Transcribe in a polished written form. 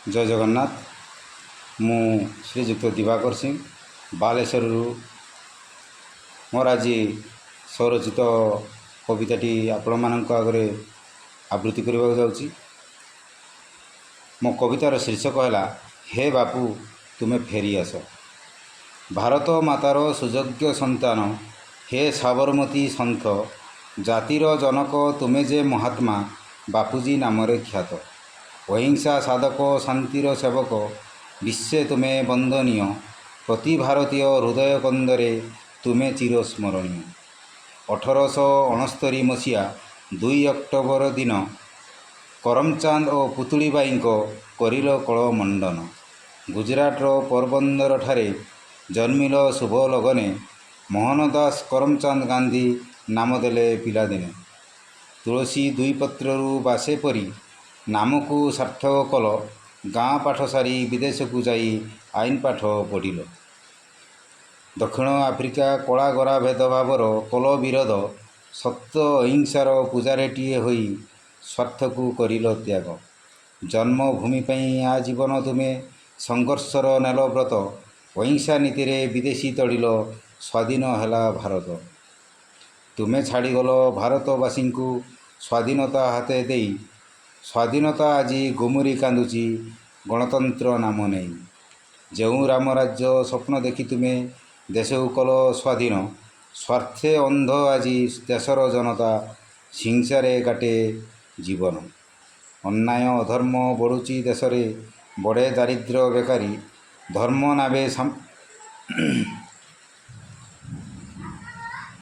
जय जगन्नाथ। मु श्रीजुक्त दिवाकर सिंह बालेश्वर मोर आज स्वरचित कविताटी आपण मान आगे आवृत्ति करने जाऊँगी। मो कवितार शीर्षक है हे बापू तुमे फेरी आस। भारत मातार सुयोग्य संतान हे साबरमती सन्थ, जातिर जनक तुमे जे महात्मा बापूजी नामरे ख्यात। अहिंसा साधक शांतिर सेवक विश्वे तुमे वंदनीय, प्रति भारतीय हृदय कंदरे तुमे चिरस्मरणीय। 1869 मसीहा 2 अक्टोबर दिन करमचांद और पुतुलीबाई करिल कलमंडन। गुजरातर पोरबंदर ठारे जन्मिल शुभ लगने मोहनदास करमचांद गांधी नाम देले पिलादिने। तुलसी दुई पत्रु बासे परी नाम को सार्थक कल, गाँ पाठ सारी विदेश को जाई आईन पाठ पढ़िल। दक्षिण आफ्रिका कला गरा भेदभावर कल विरोध, सत्य अहिंसार पूजारेटिए होई स्वार्थ को करिल त्याग। जन्मभूमि पई आजीवन तुमे संघर्षर नेल व्रत, अहिंसा नीति रे विदेशी तड़िल स्वाधीन हैला भारत। तुमे छाड़ीगल भारतवासी को स्वाधीनता हाथे देई, स्वाधीनता आज गुमुरी कांदुची गणतंत्र नाम नहीं। जो राम राज्य स्वप्न देखी तुमे देश को कल स्वाधीन, स्वार्थे अंध आज देशर जनता हिंसारे काटे जीवन। अन्याय अधर्म बढ़ुची देश रे, बड़े दारिद्र्य बेकारी, धर्म नावे